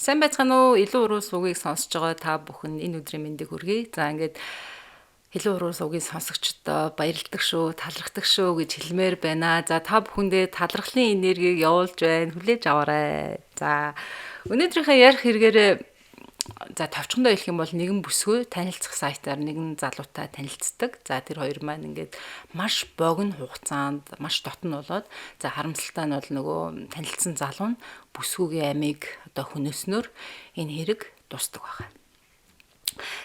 Сайн байцгаана уу? Илүү уруу суугийг сонсож байгаа та бүхэн энэ өдрийн мэндийг хүргэе. За ингээд илүү уруу суугийн сонсогчдоо баярлалдаг шүү, талархдаг шүү гэж хэлмээр байна. За та бүхэндээ талархлын энергийг явуулж байна. Хүлээж аваарай. За өнөөдрийнхээ ярих хэрэгээрээ товчхондоо хэлэх юм бол нэгэн бүсгүй танилцах сайтаар нэгэн залуутай танилцдаг. За тэр хоёр маань ингээд маш богино хугацаанд маш дотн болоод харамсалтай нь бол нөгөө танилцсан залуу нь бүсгүйгийн амийг хөнөөснөөр энэ хэрэг дуустдаг байна.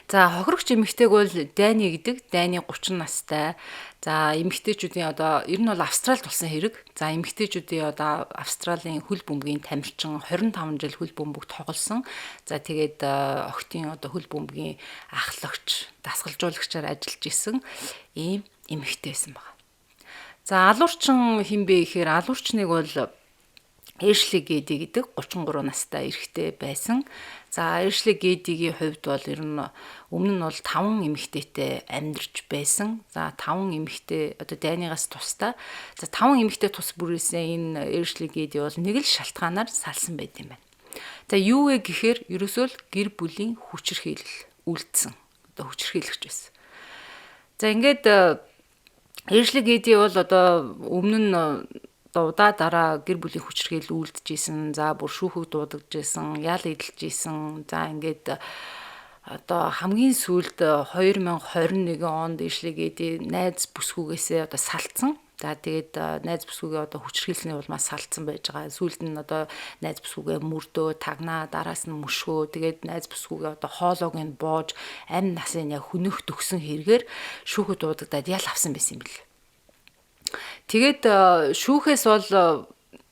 За хохирогч эмэгтэйг бол Дайни гэдэг. Дайни 30 настай. За эмэгтэйчүүдийн ер нь бол Австралид болсон хэрэг. За эмэгтэйчүүдийн Австралийн хөл бөмбөгийн тамирчин 25 жил хөл бөмбөг тоглосон. За тэгээд охтын хөл бөмбөгийн ахлагч, дасгалжуулагчаар ажиллаж исэн ийм эмэгтэй байсан байна. За алуурчин хэн бэ гэхээр алуурчныг бол Эшли Гэди гэдэг 33 настай эрэгтэй байсан. За Эшли Гэдигийн хувьд бол ер нь өмнө нь бол 5 эмэгтэйтэй амьдарч байсан. За 5 эмэгтэй Дайнигаас тусдаа. За 5 эмэгтэй тус бүрээсээ энэ Эшли Гэди бол нэг л шалтгаанаар салсан байт юм байна. За юу вэ гэхээр ерөөсөө л гэр бүлийн хүчирхийлэл үлдсэн. Хүчирхийлэгч байсан. За ингээд Эшли Гэди бол өмнө нь удаа дараа гэр бүлийн хүчирхийлэл үлдчихсэн. За бүр шүүхэг дуудагдажсэн, ял идэлжсэн. За ингээд хамгийн сүүлд 2021 онд Эшли Гэди найз бүсгүйгээсээ салцсан. За тэгээд найз бүсгүйгээ хүчирхийлсний улмаас салцсан байж байгаа. Сүүлд нь найз бүсгүйгээ мөрдөө, тагнаа, дараас нь мөшгөө. Тэгээд найз бүсгүйгээ хоолойг нь боож, амь насын хөнөөх төгсөн хэрэгээр шүүхэд дуудагдаад ял авсан байсан юм бэл. Тэгээд шүүхээс бол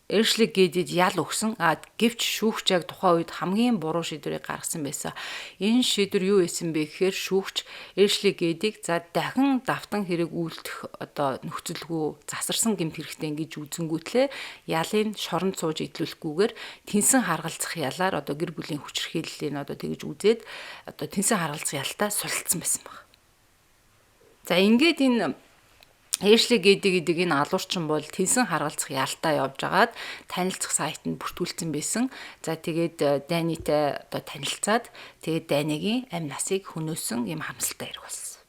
Эшли Гэдид ял өгсөн. Гэвч шүүгч яг тухайн үед хамгийн буруу шийдвэрийг гаргасан байсан. Энэ шийдвэр юу байсан бэ гэхээр шүүгч Эшли Гэдиг дахин давтан хэрэг үйлдэх нөхцөлгүй засарсан гэмт хэрэгтэй гэж үзэнгүүтлээ ялын шоронд сууж идлүүлэхгүйгээр тэнсэн харгалзах ялаар гэр бүлийн хүчирхийллийг тэгж үзээд тэнсэн харгалзах ялтаа сулцсан байсан баг. За ингээд энэ Эшли Гэди гэдэг энэ алуурчин бол тэнсэн харгалзах ялтаа явжгаад танилцах сайтанд бүртгүүлсэн байсан. За тэгээд Дайнитай танилцаад тэгээд Дайнигийн амь насыг хөнөөсөн юм харамсалтай хэрэг болсон.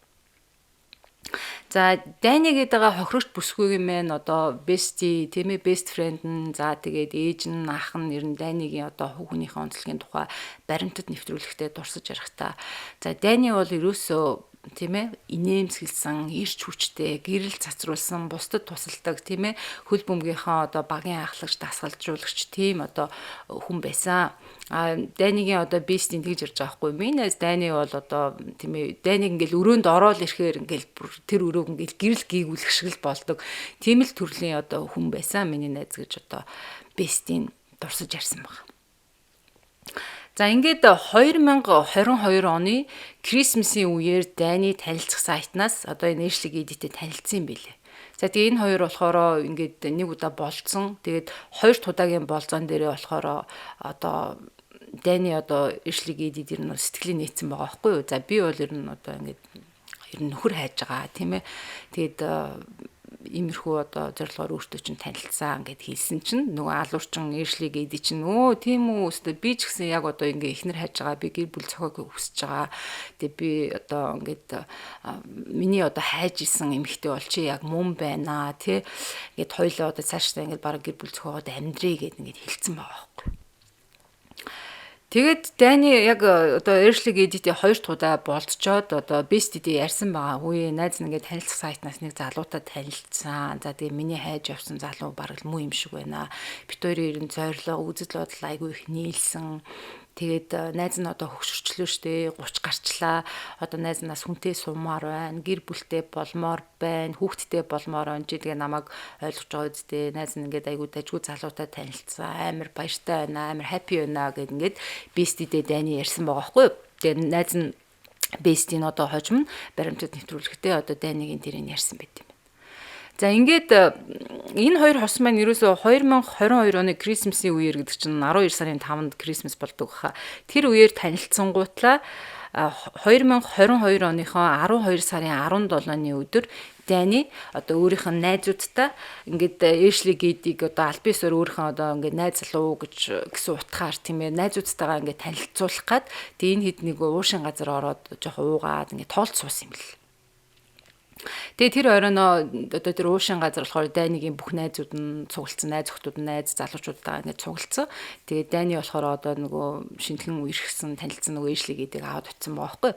За Дайни гэдэг хохирогч бүсгүйгийн мэн бести тийм ээ бест фрэнд нь тэгээд ээж нь ах нь ер нь Дайнигийн хүүхнийхээ онцлогийн тухай баримтад нэвтрүүлэхдээ дурсаж ярихдаа за Дайни бол ерөөсөө тийм ээ инээмсэглсэн, ирч хүчтэй, гэрэл цацруулсан, бусдад тусалдаг тийм ээ хөл бөмбөгийнхаа багийн ахлагч, дасгалжуулагч тийм хүн байсан. Дайнигийн бестийн тэгж ярьж байгаа хгүй. Минь Дайни бол тийм ээ Дайниг ингээл өрөөнд ороод ирэхээр ингээл тэр өрөөг ингээл гэрэл гийгүүлэх шиг л болдог. Тийм л төрлийн хүн байсан. Миний найз гэж бестийн дурсаж ярьсан байна. За ингээд 2022 оны Крисмсийн үеэр Дайни танилцах сайтнаас энэ Эшли Гэдитэй танилцсан юм билээ. За тэгээ энэ хоёр болохоор ингээд нэг удаа болцсон. Тэгээд хоёр удаагийн болзоон дээрээ болохоор Дайни Эшли Гэдид ер нь сэтгэлийн нийцсэн байгаа байхгүй юу? За би бол ер нь ингээд ер нь нөхөр хайж байгаа тийм ээ. Тэгээд иймэрхүү зорилгоор өөртөө чинь танилцсан гэд хэлсэн чинь нөгөө алуурчин Эшли Гэди чинь тийм үү өстө би ч гэсэн яг ингээ ихнэр хайж байгаа би гэр бүл зохиог хүсэж байгаа. Тэгээ би ингээд миний хайж исэн эмэгтэй бол чи яг мөн байна тий. Ингээд хоёлоо цаашдаа ингээд бараг гэр бүл зохиогоод амьдрий гэд ингээд хэлсэн байгаа байхгүй. Тэгээд Дайни яг Эшли Гэдитэй 2 удаа болцоод бестидээ ярьсан байгаа. Үе найз нэгээ танилцах сайтнаас нэг залуутай танилцсан. За тэгээ миний хайж явсан залуу бараг л муу юм шиг байна. Бид хоёрын зорилго, үзэл бодол айгүй их нийлсэн. Тэгээд найз нь хөгшөрчлөө штэ 30 гарчлаа. Найз нас хүнтэй сумаар байна. Гэр бүлтэй болмоор байна. Хүүхэдтэй болмоор байна. Чи тэгээ намайг ойлгож байгаа үсттэй. Найз нь ингээд айгуу дажгүй залуутай танилцсан. Амар баяртай байна. Амар happy байна гэд ингээд бестидээ Дайни ярьсан байгаа байхгүй юу. Тэгээд найз нь бестийн хожим нь баримтад нэвтрүүлэхдээ Дайнигийн дэрийг ярьсан байт юм. За ингээд энэ хоёр хос маань ерөөсөө 2022 оны Крисмсийн үеэр гэдэг чинь 12 сарын 5-нд Крисмс болдог хаа. Тэр үеэр танилцсангуутлаа 2022 оныхоо 12 сарын 17-ны өдөр Дани одоо өөрийнх нь найзуудтай ингээд Эшли Гейдийг одоо аль бисээр өөрийнхөө одоо ингээд найз залуу гэсэн утгаар тийм ээ найзуудтайгаа ингээд танилцуулах гад тэгээ энэ хэд нэг уушин газар ороод жоох уугаад ингээд тоолт суусан юм бэл. Тэгээ тэр оройноо одоо тэр уушин газар болохоор Данигийн бүх найзууд нь цуглдсан, найз охтууд нь найз залуучуудаа ингээд цуглдсан. Тэгээ Дани болохоор одоо нөгөө шинэлэн үерхсэн танилцсан нөгөө Эшли Гейдийг аваад утсан байгаа байхгүй.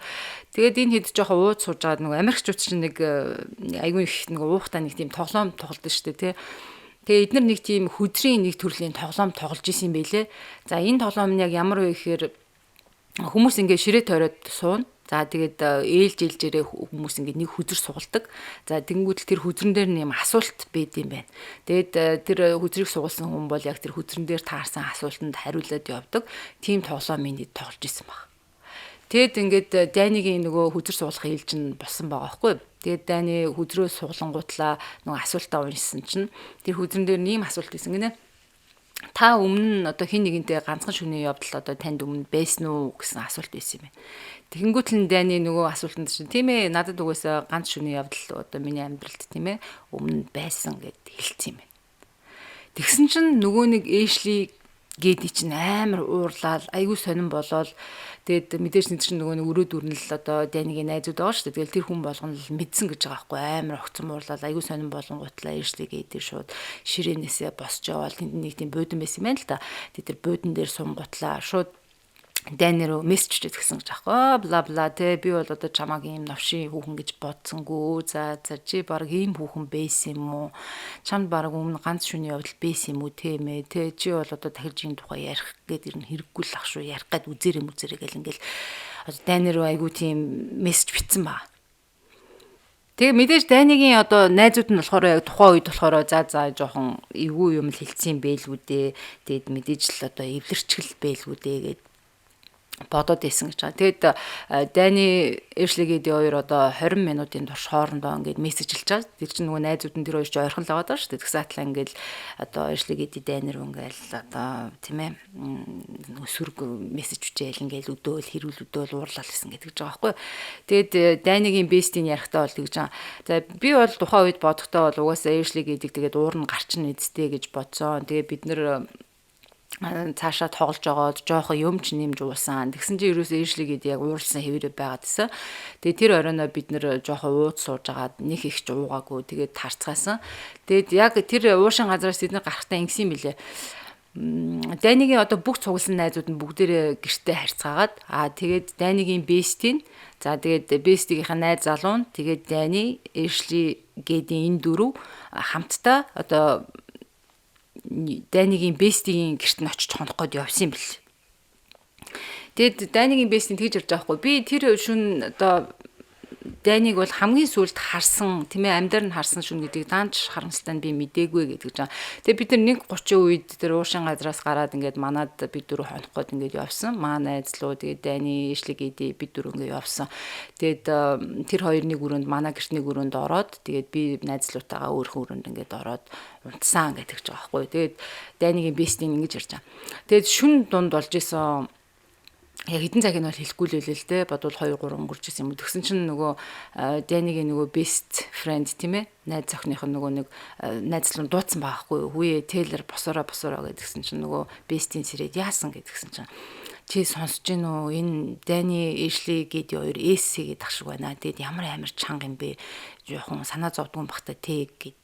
Тэгээд энэ хэд жоох ууд сууж байгаа нөгөө Америкчууд чинь нэг айгүй их нөгөө уухтаа нэг тийм тоглоом тоглолт шүү дээ тий. Тэгээ эдгээр нэг тийм хөдрийн нэг төрлийн тоглоом тоглож исэн юм байлээ. За энэ тоглоом нь яг ямар вэ гэхээр хүмүүс ингээд ширээ тойроод сууна. За тэгээд ээлжээрээ хүмүүс ингээд нэг хүзэр сугалдаг. За тэнгуүтэл тэр хүзрэн дээр нэм асуулт байд юм байна. Тэгээд тэр хүзрийг сугалсан хүн бол яг тэр хүзрэн дээр таарсан асуултанд хариулаад явдаг. Тим тоглоомын нийт тоглож исэн баг. Тэгэд ингээд Данигийн нөгөө хүзэр суулгах ээлж нь болсон байгаа байхгүй. Тэгээд Дани хүзрөө суглангуутлаа нөгөө асуултаа уншсан чинь тэр хүзрэн дээр нэм асуулт исэн гинэ. Та өмнө нь одоо хин нэгэнтэй ганцхан шөнийн явдал одоо танд өмнө байсан уу гэсэн асуулт байсан юм байна. Тэгэнгүүтэл нь Дани нөгөө асуултанд чинь тийм ээ надад угаасаа ганц шөнийн явдал одоо миний амьдралд тийм ээ өмнө байсан гэд хэлсэн юм байна. Тэгсэн чинь нөгөө нэг Эшли Гейди чинь амар уурлал айгүй сонирн болоод тэгээд мэдээж нэг чинь нөгөө нэг өрөө дүрнэл одоо Данигийн найзууд байгаа шүү дээ. Тэгэл тэр хүн болгоно л мэдсэн гэж байгаа байхгүй амар огцом уурлал айгүй сонирн болонгуутлаа Эшли Гейди шууд ширээнээсээ босч яваал тэнд нэг тийм буудан байсан юм байна л да. Тэр буудан дээр сунгуутлаа шууд Дани руу мессеж хийсэн гэж аахгүй бла бла те би бол одоо чамаг ийм новшийн хүүхэн гэж бодсонгүй за чи баг ийм хүүхэн байсан юм уу чамд баг өмнө ганц шөнийн явдал байсан юм уу тийм ээ те чи бол одоо тахилжийн тухай ярих гээд ирнэ хэрэггүй л ах шүү ярих гээд үзээрэй гэл ингээл Дани руу айгуу тийм мессеж битсэн ба. Тэгээ мэдээж Данигийн одоо найзууд нь болохоор яг тухайн үед болохоор за жоохон эвгүй юм л хэлсэн байлгүй дээ. Тэгээд мэдээж л одоо эвлэрчгэл байлгүй дээ гэд бодоод исэн гэж байгаа. Тэгэд Дани Эшли Гейди хоёр одоо 20 минутын турш хоорондоо ингээд мессежлж байгаа. Тэр чинь нөгөө найзууд нь тэр хоёр ч ойрхон л байгаа даа шүү дээ. Тэгсэн атлаа ингээд одоо Эшли Гейди Дани руу ингээд одоо тийм ээ сүрг мессеж хүчээл ингээд өдөөл хэрүүл өдөөл уурлал гэсэн гэдэг байгаа байхгүй. Тэгэд Данигийн бестийн ярихтаа бол тэгж байгаа. За би бол тухайн үед бодохдоо бол угаасаа Эшли Гейдийг тэгээд уурн гарчин эзтэй гэж бодсон. Тэгээ бид нэр цаашаа тоглож байгаад жоохон юмч нэмж уусан. Тэгсэн чинь ерөөсөө Эшли Гейди яг ууралсан хэвээрээ байгаад байсан. Тэгээ тэр оройноо бид нэр жоохон ууд сууж агаад нэг их ч уугаагүй. Тэгээд тарцгаасан. Тэгээд яг тэр уушин газараас тэдний гарахтаа ингэсэн юм билээ. Данигийн одоо бүх цугласан найзууд нь бүгдээрээ гэртээ харьцаагаад тэгээд Данигийн бестийн за тэгээд бестигийнхаа найз залуу нь тэгээд Дани Эшли Гейдийн энэ дөрөв хамтдаа одоо Данигийн бестигийн гэрт нь очиж хонох гээд явсан юм бэл. Тэгэд Данигийн бестийн тэгж ярьж байгаа хгүй. Би тэр шүн одоо Даниг бол хамгийн сүүлд харсан тийм ээ амьдаар нь харсан шүн гэдгийг даанч харамсалтай нь би мдээгүй гэдэг жаа. Тэгээ бид нар 1:30 үед тэр уушин газраас гараад ингээд манад бид дөрөв хонох гээд ингээд явсан. Маа найзлуу тэгээ Дани Эшли Гейди бид дөрөв ингээд явсан. Тэгээд тэр хоёр нэг өрөөнд манай гэрт нэг өрөөнд ороод тэгээд би найзлуутайгаа өөрхөн өрөөнд ингээд ороод унтсан гэдэг жаа байхгүй. Тэгээд Данигийн бестийн ингэж ярьж байгаа. Тэгээд шүн дунд болж исэн яг хэдэн цаг нь бол хэлэхгүй л байлээ л дээ. Бодвол 2 3 өнгөрч ирсэн юм. Тэгсэн чинь нөгөө Данигийн нөгөө best friend тийм ээ. Найз охиных нь нөгөө нэг найзлан дуудсан байхгүй. Хүүе Тейлер босороо гэдгсэн чинь нөгөө best-ийн сэрээд яасан гэдгсэн чинь чи сонсож гин үү? Энэ Дани Эшли Гейди хоёр эсэгээд ах шиг байна. Тэгэд ямар амар чанга юм бэ? Жохон санаа зовдгон бахта тэг гэд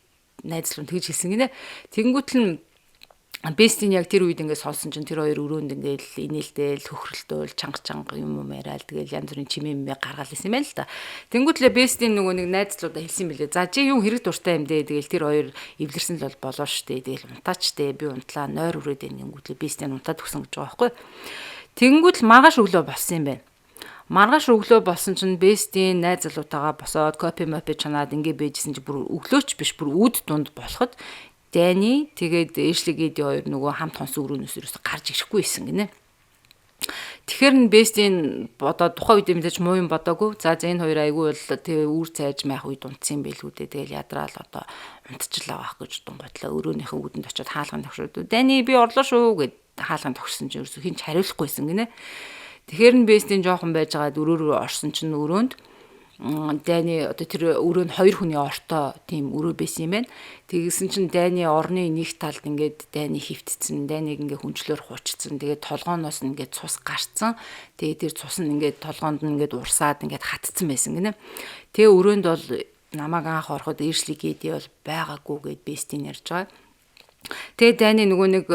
найзлан тэгж хэлсэн гинэ. Тэгэнгүүтэл нь бестийн яг тэр үед ингээд сонсон чинь тэр хоёр өрөөнд ингээд инээлтэл хөхрөлтөөл чанга юм яриад тэгэл янз бүрийн чимээ гаргаал исэн юм байна л да. Тэнгүүтлээ бестийн нөгөө нэг найзлуудаа хэлсэн билээ. За чи юу хэрэг дуртай юм дээ. Тэгэл тэр хоёр эвлэрсэн л бол болоо штэ. Тэгэл унтаачтэй би унтлаа нойр өрөөд тэнгүүтлээ бестийн унтаад өгсөн гэж байгаа байхгүй. Тэнгүүтэл маргааш өглөө болсон юм байна. Маргааш өглөө болсон чинь бестийн найз залуутаагаа босоод копи мопи чанаад ингээд байжсэн чи бүр өглөөч биш бүр үд дунд болоход Дани тэгээд Эшли Гейди хоёр нөгөө хамт хонс өрөөнөөс гарч ирэхгүй байсан гинэ. Тэгэхээр нь бестийн одоо тухайн үед мэдээж муу юм бодоагүй. За энэ хоёр айгүй бол тэгээ үр цайж майх үед унтсан байлгүй дээ. Тэгэл ядраал одоо унтчихлаа байх гэж дунгуудлаа өрөөнийхөө үүдэнд очиод хаалганд тохироод Дани би орлоо шүү гэд хаалганд тохирсон чинь ерөөсө хинч хариулахгүйсэн гинэ. Тэгэхээр нь бестийн жоохон байжгаад өрөөрөө орсон чинь өрөөнд Дани одоо тэр өрөөнд хоёр хүний ортой тийм өрөө байсан юм байна. Тэгсэн чинь Дани орны нэг талд ингээд Дани хөвтцэн, Даниг ингээд хүнчлөөр хуучсан. Тэгээд толгооноос нь ингээд цус гарцсан. Тэгээд тэр цус нь ингээд толгоонд нь ингээд урсаад ингээд хатцсан байсан гинэ. Тэгээ өрөөнд бол намайг анх ороход иршлиг гэдэг бол байгаагүй гэд бестийн ярьж байгаа. Тэгээ Дани нөгөө нэг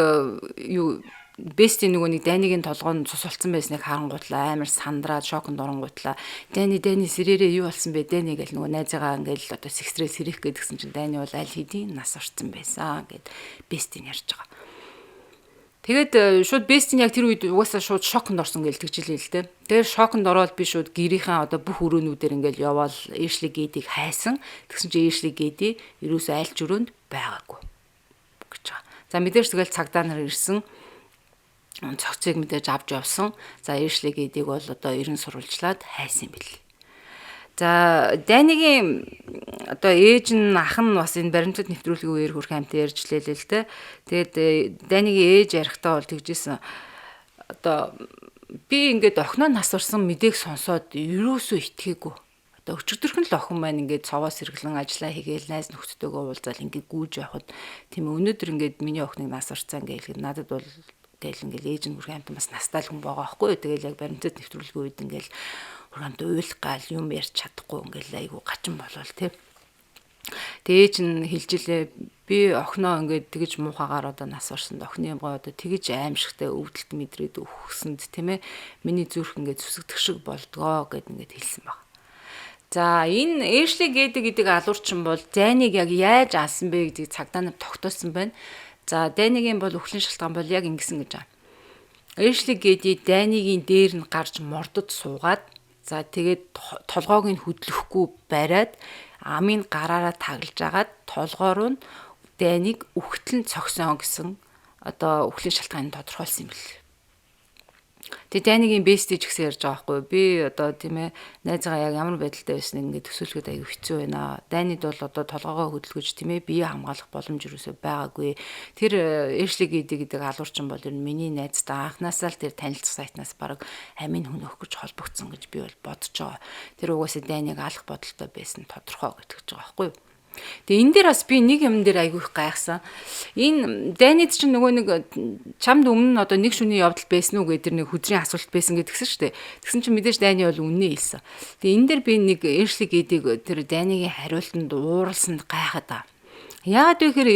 юу бестийн нөгөө нэг Данигийн толгойн цус болсон байсныг харангуутлаа амар сандраад шоконд оронгуутлаа Дани сэрээрээ юу болсон бэ Дани гэл нөгөө найзыгаа ингээл одоо сэгстрээс сэрэх гэдгсэн чинь Дани бол аль хэдийн нас орсон байсан гэд бестийн ярьж байгаа. Тэгээд шууд бестийн яг тэр үед угаасаа шууд шоконд орсон гэж тэгжилээ л дээ. Тэгээд шоконд ороод би шууд гэрийнхээ одоо бүх өрөөнүүдээр ингээл яваал Эшли Гэдийг хайсан. Тэгсэн чинь Эшли Гэди ерөөсөө аль ч өрөөнд байгаагүй гэж байгаа. За мэдээж тэгэл цагдаа нар ирсэн. Цогцыг мэдээж авч явсан. За Эшли Гэдийг бол одоо ерэн сурвалжлаад хайсан юм бэл. За Данигийн одоо ээж нь ах нь бас энэ баримтат нэвтрүүлгийн үеэр хөрх амтаа ярьжлээ л дээ. Тэгээд Данигийн ээж ярихтаа бол тэгжсэн. Одоо би ингээд охиноо нас орсон мэдээг сонсоод юусоо итгээгүй. Одоо өчигдөрхөн л охин маань ингээд цовоос сэргэлэн ажиллаа хийгээл найз нөхдөдөө уулзаал ингээд гүйж явхад тийм өнөөдөр ингээд миний охиныг нас орцсан гээл надад бол тэгэл ингээл ээж нь хөрх амтаа бас настай л хүн байгаа байхгүй. Тэгэл яг баримтат нэвтрүүлгийн үед ингээл хөргөмд уйлгаал юм ярьж чадахгүй ингээл айгу гачин болол тий. Тэгээ чинь хэлжилээ би охиноо ингээд тэгж муухагаар одоо нас орсонд охины юмгаа одоо тэгж аимшигтай өвдөлт мэдрээд өгсөнд тийм ээ миний зүрх ингээд зүсэгдэх шиг болдгоо гэд ингээд хэлсэн баг. За энэ Эшли гэдэг алуурчин бол Даниг яг яаж алсан бэ гэдгийг цагдаа нар тогтоосон байна. За Данигийн бол үхлийн шалтгаан бол яг ингэсэн гэж байна. Эшли Гэди Данигийн дээр нь гарч мордод суугаад за тэгээд толгоог нь хөдлөхгүй бариад амын гараараа таглаж агаад толгоор нь Даниг үхтлэн цогсон гэсэн одоо үхлийн шалтгааныг тодорхойлсон юм бэл. Тэгээ Данигийн бестиж гэсэн ярьж байгаа байхгүй би одоо тийм ээ найзгаа яг ямар байдалтай байсныг ингээд төсөөлөхөд аягүй хэцүү байна. Данид бол одоо толгоогоо хөдөлгөж тийм ээ бие хамгаалах боломж юусоо байгаагүй. Тэр Эшли гэдэг алуурчин бол ер нь миний найзтай анхнаасаа л тэр танилцах сайтнаас баг амийн хүн өгөх гэж холбогдсон гэж би бол бодож байгаа. Тэр угаасаа Даниг алах бодолтой байсан тодорхой гэж байгаа байхгүй юу. Тэгээ энэ дээр бас би нэг юм дээр айгүй их гайхсан. Энэ Данид чинь нөгөө нэг чамд өмнө нь одоо нэг шөнийн явдал байсан уу гэдэг нэг хүзрийн асуулт байсан гэдгсэн шүү дээ. Тэгсэн чинь мэдээж Дани бол үннээ хэлсэн. Тэгээ энэ дээр би нэг Эшли Гэдийг тэр Данигийн хариултанд ууралсанд гайхаад байгаа. Яагаад вэ гэхээр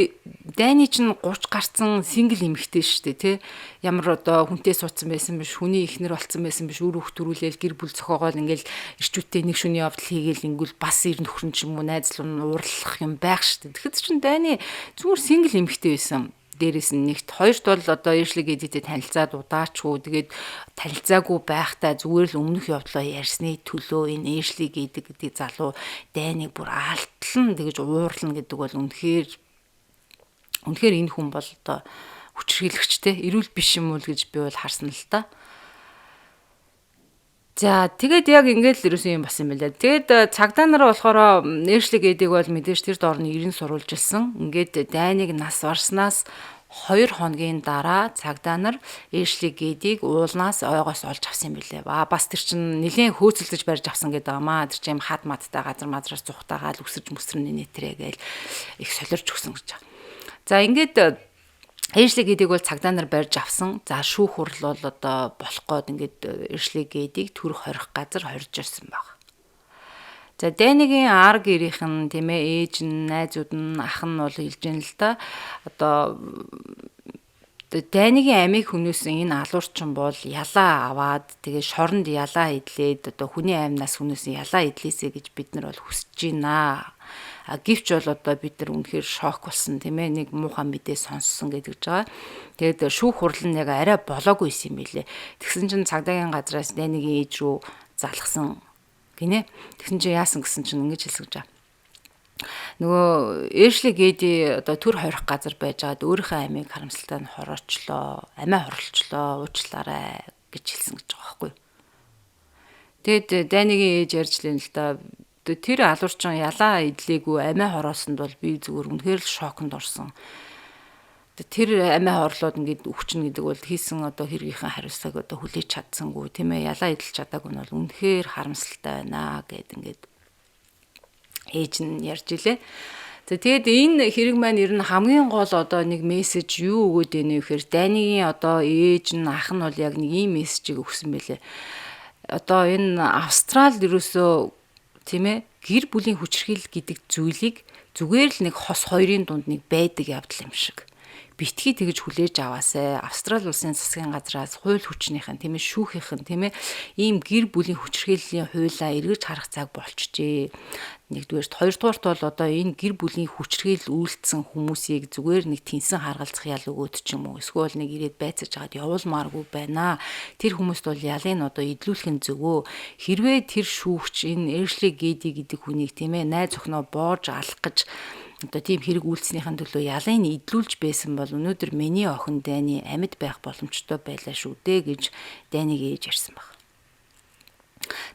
Дани чинь 30 гарцсан сингл эмэгтэй шүү дээ тий. Ямар одоо хүнтэй суудсан байсан биш, хүний ихнэр болцсон байсан биш, үр хөх төрүүлээл гэр бүл зохиогоол ингээл ирчүүтээ нэг шөнийн явдал хийгээл ингүүл бас ир нөхрөн ч юм уу найзлуу нь уурлах юм байх шүү дээ. Тэгэхэд чинь Дани зүгээр сингл эмэгтэй байсан. Дээрээс нь нэгт хоёрт бол одоо Эшли Гэдитэй танилцаад удаачгүй тэгээд танилцаагүй байхдаа зүгээр л өмнөх явдлаа ярьсны төлөө энэ Эшли гэдэг залуу Даниг бүр алтлан тэгж уурлна гэдэг бол үнэхээр энэ хүн бол одоо хүчрхийлэгчтэй эрүүл биш юм уу гэж би бол харсан л та. За тэгээд яг ингээд л ерөөсөн юм басан юм байна. Тэгээд цагдаа нар болохоор Эшли Гэдийг бол мэдээж тэр доорны 90 сурвалжилсан. Ингээд Даниг нас барснаас 2 хоногийн дараа цагдаа нар Эшли Гэдийг уулнаас ойгоос олж авсан юм билээ. Бас тэр чинь нэлээд хөөцөлдөж барьж авсан гэдэг амаа. Тэр чинь хад мадтай газар мазраас зүхтаагаал үсэрж мүсрэн нэтрээ гээл их солирч өгсөн гэж байгаа. За ингээд Эшли Гэдийг бол цагдаа нар барьж авсан. За шүүх хурал бол одоо болох гээд ингээд Эшли Гэдийг төрөх хорих газар хорж ирсэн баг. За Данигийн ар гэрийнхэн тийм ээ ээж нь найзууд нь ах нь бол хэлж яана л да. Одоо Данигийн амийг хүнөөсөн энэ алуурчин бол ялаа аваад тэгээ шоронд ялаа идлээд одоо хүний амнаас хүнөөсөн ялаа идлээсэ гэж бид нар бол хүсэж байна. Гэвч бол одоо бид нар үнэхээр шок болсон тийм ээ нэг муухай мэдээ сонссон гэдэг ч байгаа. Тэгээд шүүх хурал нь яг арай болоогүй юм билэ. Тэгсэн чинь цагдаагийн газраас Данигийн ээж рүү залгсан гинэ. Тэгсэн чинь яасан гэсэн чинь ингэж хэлсэн гэж байгаа. Нөгөө Эшли Гэди одоо төр хорих газар байжгаад өөрийнхөө амийг харамсалтай нь хороочлоо, амиа хорлцлоо, уучлаарай гэж хэлсэн гэж байгаа Тэгээд дайныгийн ээж ярьж лээ л да. Тэр алуурчин ялаа идлээгүй амиа хороосонд бол би зүгээр үнэхээр л шоконд орсон. Тэр амиа хорлоод ингээд өвчин гэдэг бол хийсэн одоо хэргийнхэн хариуцлагыг одоо хүлээж чадсангүй тийм ээ, ялаа идэлж чадаагүй нь бол үнэхээр харамсалтай байна гэд ингээд ээж нь ярьж илээ. За тэгээд энэ хэрэг маань ер нь хамгийн гол одоо нэг мессеж юу өгөөд байна вэ гэхээр дайныгийн одоо ээж нь ах нь бол яг нэг ийм мессежийг өгсөн байлээ. Одоо энэ Австрал ерөөсөө тийм ээ гэр бүлийн хүчирхийлэл гэдэг зүйлийг зүгээр л нэг хос хоёрын дунд нэг байдаг явдал юм шиг. Битгий тэгж хүлээж аваасай. Австрал улсын засгийн газраас хууль хүчнийхэн тийм ээ шүүхийнхэн тийм ээ ийм гэр бүлийн хүчирхийллийн хуулиа эргэж харах цаг болчихжээ. Нэгдүгээрт, хоёрдугаарт бол одоо энэ гэр бүлийн хүчирхийлэл үйлдсэн хүмүүсийг зүгээр нэг тэнсэн харгалзах ял өгөөд ч юм уу эсвэл нэг ирээд байцааж хагаад явуулмааргүй байна. Тэр хүмүүст бол ялыг нь одоо идлүүлэх нь зөвөө. Хэрвээ тэр шүүгч энэ Эшли Гэди гэдэг хүнийг тийм ээ найз охиноо боож алах гэж одоо тийм хэрэг үйлснийхэн төлөө ялыг нь идлүүлж байсан бол өнөөдөр миний охин Дайны амьд байх боломжтой байлаа шүү дээ гэж Дайныг ээж ярьсан баг.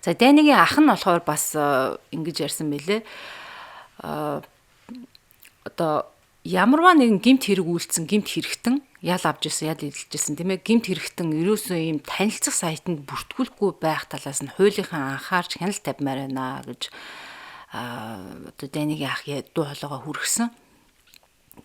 За Дайныгийн ах нь болохоор бас ингэж ярьсан байлээ. Одоо ямарваа нэгэн гэмт хэрэг үйлцсэн гэмт хэрэгтэн ял авч ирсэн, ял эдэлж ирсэн тийм ээ. Гэмт хэрэгтэн ерөөсөө ийм танилцах сайтанд бүртгүүлэхгүй байх талаас нь хуулийнхаа анхаарч хяналт тавьмаар байна гэж одоо Дайныгийн ах дуу хоолойгоо хүргэсэн.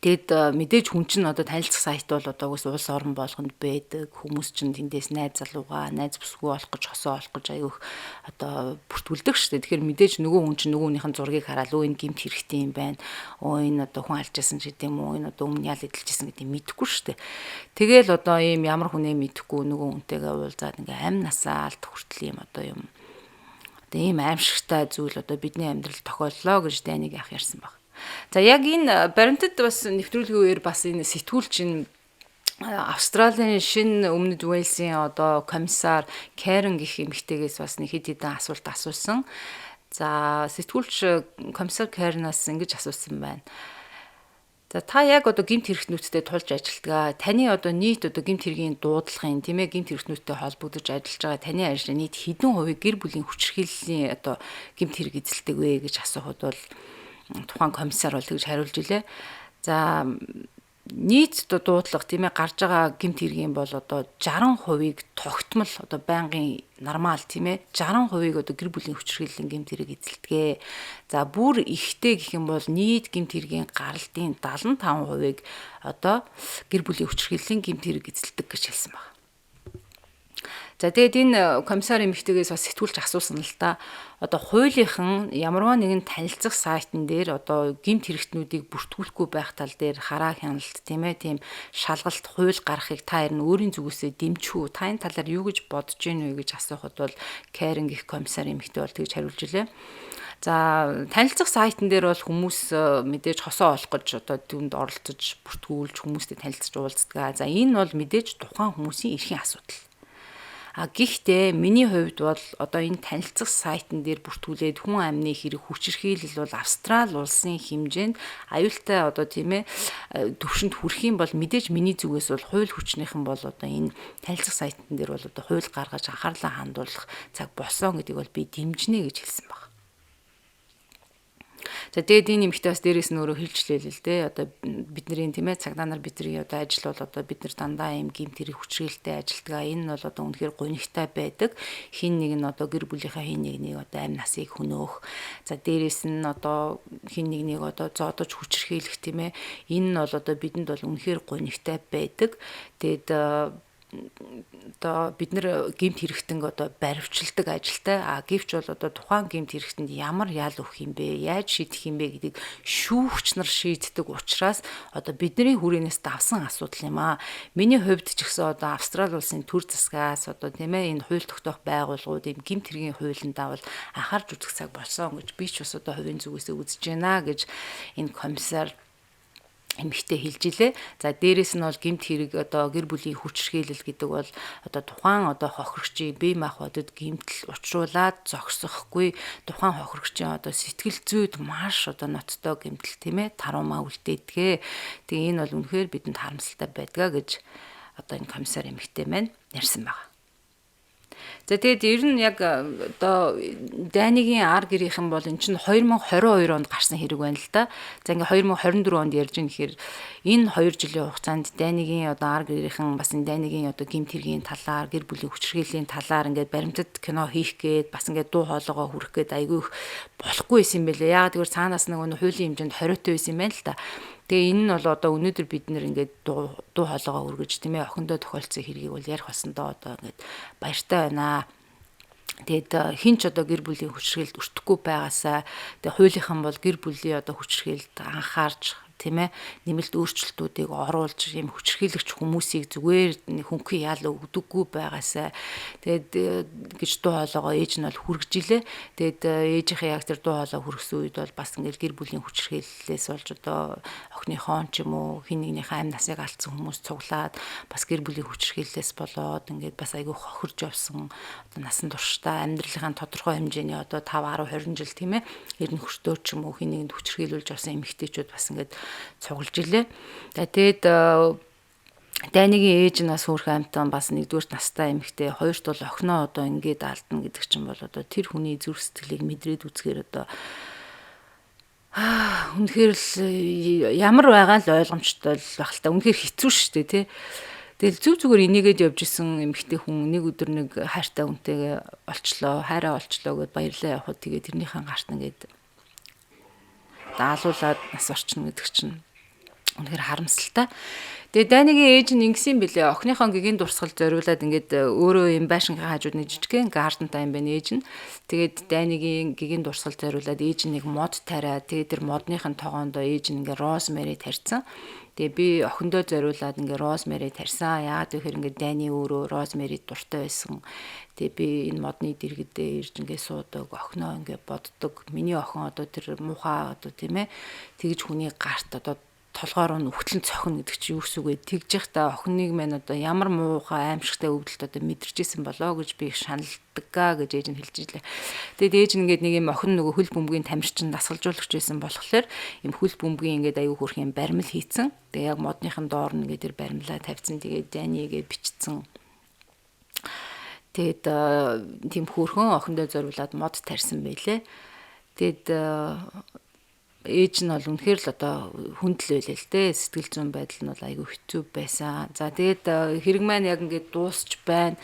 Тэгэд мэдээж хүн чинь одоо танилцах сайт бол одоо улс орон болгонд байдаг. Хүмүүс чинь тэндээс найз залуугаа, найз бүсгүй болох гэж, хосоо олох гэж аяух одоо бүртгүүлдэг шүү дээ. Тэгэхээр мэдээж нөгөө хүн чинь нөгөөнийхэн зургийг хараад өө энэ гэмт хэрэгтэй юм байна. Өө энэ одоо хүн алжсэн ч гэдэм үү, энэ одоо өмнө ял эдэлжсэн гэдэг мэдэхгүй шүү дээ. Тэгэл одоо ийм ямар хүнээ мэдэхгүй нөгөө хүнтэйгээ уулзаад ингээ амь насаалт хүртэл ийм одоо юм ийм аимшигтай зүйл одоо бидний амьдрал тохиоллоо гэж Дайныг ах ярьсан баг. За яг энэ баримтад бас нэвтрүүлгийн үеэр бас энэ сэтгүүлч нь Австралийн шинэ Өмнөд Уэльсийн одоо комиссар Кэрен гэх эмэгтэйгээс бас нэг хэд хэдэн асуулт асуусан. За сэтгүүлч комиссар Кэренаас ингэж асуусан байна. За та яг одоо гэмт хэрэгтнүүдтэй тулж ажилладаг. Таны одоо нийт одоо гэмт хэргийн дуудлагын тийм ээ гэмт хэрэгтнүүдтэй холбогдож ажиллаж байгаа таны ажлын нийт хэдэн хувийг гэр бүлийн хүчирхийллийн одоо гэмт хэрэг эзэлдэг вэ гэж асуухад бол тухайн комиссар бол тэгж хариулж илээ. За нийт дуудлага тийм ээ гарч байгаа гэмт хэргийн бол одоо 60%-ийг тогтмол одоо байнгын нормал тийм ээ 60%-ийг одоо гэр бүлийн хүчирхийллийн гэмт хэрэг эзэлдэг. За бүр ихтэй гэх юм бол нийт гэмт хэргийн гаралтын 75%-ийг одоо гэр бүлийн хүчирхийллийн гэмт хэрэг эзэлдэг гэж хэлсэн байна. За тэгээд энэ комиссар эмэгтэйгээс бас сэтгүүлч асуусан л да. Одоо хуулийнхан ямарваа нэгэн танилцах сайтн дээр одоо гэмт хэрэгтнүүдийг бүртгүүлэхгүй байх тал дээр хараа хяналт тийм ээ тийм шалгалт хууль гаргахыг та ер нь өөрийн зүгээсээ дэмжих үү? Та энэ талаар юу гэж бодож байна вэ гэж асуухад бол Кэрен гэх комиссар эмэгтэй бол тэгж хариулж илээ. За танилцах сайтн дээр бол хүмүүс мэдээж хосоо олох гэж одоо түнд оролцож бүртгүүлж хүмүүстэй танилцж уулздаг. За энэ бол мэдээж тухайн хүмүүсийн эрхийн асуудал. Гэхдээ миний хувьд бол одоо энэ танилцах сайтн дээр бүртгүүлээд хүн амны хэрэг хүчирхийлэл бол Австрали улсын хэмжээнд аюултай одоо тийм ээ төвшөнд хүрэх юм бол мэдээж миний зүгээс бол хууль хүчнийхэн бол одоо энэ танилцах сайтн дээр бол одоо хууль гаргаж анхаарлаа хандуулах цаг болсон гэдгийг бол би дэмжинэ гэж хэлсэн баг. За тэгээд энэ нэмэгтэй бас дээрээс нь өөрөө хэлжлээ л дээ. Одоо бидний тийм ээ цагдаа нар бидний одоо ажил бол одоо бид нар дандаа ийм гэмт хэрэг хүчрэлтэй ажилтгаа. Энэ нь бол одоо үнэхээр гонигтай байдаг. Хин нэг нь одоо гэр бүлийнхаа хин нэгнийг одоо амь насыг хөнөөх. За дээрээс нь одоо хин нэгнийг одоо зодож хүчрхийлэх тийм ээ. Энэ нь бол одоо бидэнд бол үнэхээр гонигтай байдаг. Тэгээд одоо бид нар гэмт хэрэгтэн одоо баривчилдаг ажилтай гэвч бол одоо тухайн гэмт хэрэгтэнд ямар ял өгөх юм бэ, яаж шийдэх юм бэ гэдгийг шүүгч нар шийддэг учраас одоо бидний хүрээнээс давсан асуудал юм аа. Миний хувьд ч гэсэн одоо Австрали улсын төр засгаас одоо тийм ээ энэ хууль тогтоох байгууллагууд ийм гэмт хэргийн хуулиндаа бол анхаарч үзэх цаг болсон гэж би ч бас одоо хувийн зүгээсээ үзэж байна гэж энэ комиссар эмэгтэй хэлж илээ. За дээрэс нь бол гэмт хэрэг одоо гэр бүлийн хүчирхийлэл гэдэг бол одоо тухайн одоо хохирогчийн бие махбодод гэмтэл учруулад зогсохгүй тухайн хохирогчийн одоо сэтгэл зүйд маш одоо ноцтой гэмтэл тийм ээ тарумаа үлдээдгээ. Тэгээ энэ бол үнэхээр бидэнд харамсалтай байдгаа гэж одоо энэ комиссар эмэгтэй маань ярьсан байна. За тэгээд ер нь яг одоо Данигийн ар гэрийнхэн бол эн чинь 2022 онд гарсан хэрэг байна л да. За ингээ 2024 онд ярьж байгаа нэхэр энэ 2 жилийн хугацаанд Данигийн одоо ар гэрийнхэн бас энэ Данигийн одоо гэмт хэргийн талаар, гэр бүлийн хүчирхийллийн талаар ингээ баримтат кино хийх гээд бас ингээ дуу хоолойгоо хүрэх гээд айгүй их болохгүй байсан юм байлээ. Яагаад гэвэл цаанаас нөгөө хуулийн хэмжээнд хориотой байсан юм байна л да. Тэгээ энэ нь бол одоо өнөөдөр бид нэр ингээд дуу хоолойгоо өргөж тийм ээ охиндоо тохиолдсон хэргийг бол ярих басандаа одоо ингээд баяртай байна. Тэгэд хин ч одоо гэр бүлийн хүчирхийлд өртөхгүй байгаасаа тэгээ хуулийнхан бол гэр бүлийн одоо хүчирхийлд анхаарч тийм ээ нэмэлт өөрчлөлтүүдийг оруулж юм хүчирхийлэгч хүмүүсийг зүгээр хөнхөн яал өгдөггүй байгаасаа тэгээд гэж дуу хоолойгоо ээж нь бол хүргэжилээ. Тэгээд ээжийнхээ яг тэр дуу хоолой хүргэсэн үед бол бас ингээд гэр бүлийн хүчирхийллээс болж одоо охиныхоо ч юм уу хин нэгнийхээ амь насыг алдсан хүмүүс цуглаад бас гэр бүлийн хүчирхийллээс болоод ингээд бас айгүй хохирж явсан одоо насан туршдаа амьдралынхаа тодорхой хэмжээний одоо 5 10 20 жил тийм ээ ер нь хүртөө ч юм уу хин нэгэнд хүчирхийлүүлж явсан эмэгтэйчүүд бас ингээд цуглаж илээ. Тэгээд Данигийн ээж нь бас хөөрхөн амтан бас нэгдүгээр настай эмэгтэй, хоёрт бол охиноо одоо ингээд алдна гэдэг чинь бол одоо тэр хүний зүрх сэтгэлийг мэдрээд үзэхээр одоо үнэхээр л ямар байгаа л ойлгомжтой л байх л та. Үнэхээр хэцүү шүү дээ тий. Тэгэл зүгээр энийгээд явж исэн эмэгтэй хүн нэг өдөр нэг хайртай хүнтэйгээ олчлоо, хайраа олчлоо гэд баярлаа явахад тэгээ тэрнийхэн гарт ингээд даалуулаад нас орчно гэдэг чинь үнэхээр харамсалтай. Тэгээ Данигийн ээж нь ингэсэн бэлээ. Охиныхоо гэгийн дурсгал зориулаад ингээд өөрөө юм байшингийн хажууд нэг жижигхэн гарден тайм байна ээж нь. Тэгээд Данигийн гэгийн дурсгал зориулаад ээж нь нэг мод тариа. Тэгээд тэр модныхын тогоондоо ээж нь ингээд розмари тарьсан. Тэгээ би охиндоо зориулаад ингээд розмари тарьсан. Яагаад гэхээр ингээд Дани өөрөө розмари дуртай байсан. Тэгээ би энэ модны дэргэдээ ирж ингээд суудаг, охиноо ингээд боддог. Миний охин одоо тэр муухай одоо тийм ээ тэгж хүний гарт одоо толгоор нь өвтлэн цохино гэдэг чи юу гэсэн үг вэ? Тэгж явахдаа охиныг мань одоо ямар муухай аимшигтай өвдөлт одоо мэдэрчээсэн болоо гэж би их шаналдаггаа гэж ээж нь хэлж ийлээ. Тэгээд ээж нь ингээд нэг юм охин нөгөө хөл бөмбөгийн тамирчин дасгалжуулагч байсан болохоор юм хөл бөмбөгийн ингээд аюу хөрх юм баримл хийцэн. Тэгээ яг модныхын доор нь ингээд тэр баримлаа тавьсан. Тэгээд Данигээ бичсэн. Тэгээд тийм хөөрхөн охиндоо зориулаад мод тарьсан байлээ. Тэгэд ээж нь бол үнэхээр л одоо хүндэл байлээ л дээ. Сэтгэл зүйн байдал нь бол айгүй хэцүү байсан. За тэгээд хэрэг маань яг ингээд дуусч байна.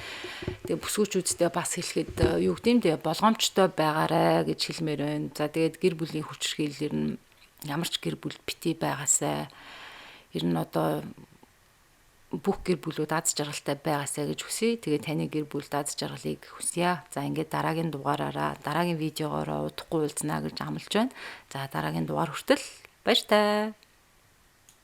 Тэгээд бүсгүүчүүдтэй бас хэлэхэд юу гэдэм болгоомжтой байгаарэ гэж хэлмээр байна. За тэгээд гэр бүлийн хүчирхийлэл нь ямар ч гэр бүл бити байгаасай. Ер нь одоо бүх гэр бүлүүд аз жаргалтай байгаасай гэж хүсье. Тэгээ таны гэр бүл аз жаргалыг хүсье. За ингээд дараагийн дугаараараа дараагийн видеогоор удахгүй уулзнаа гэж амлаж байна. За дараагийн дугаар хүртэл баяр таа.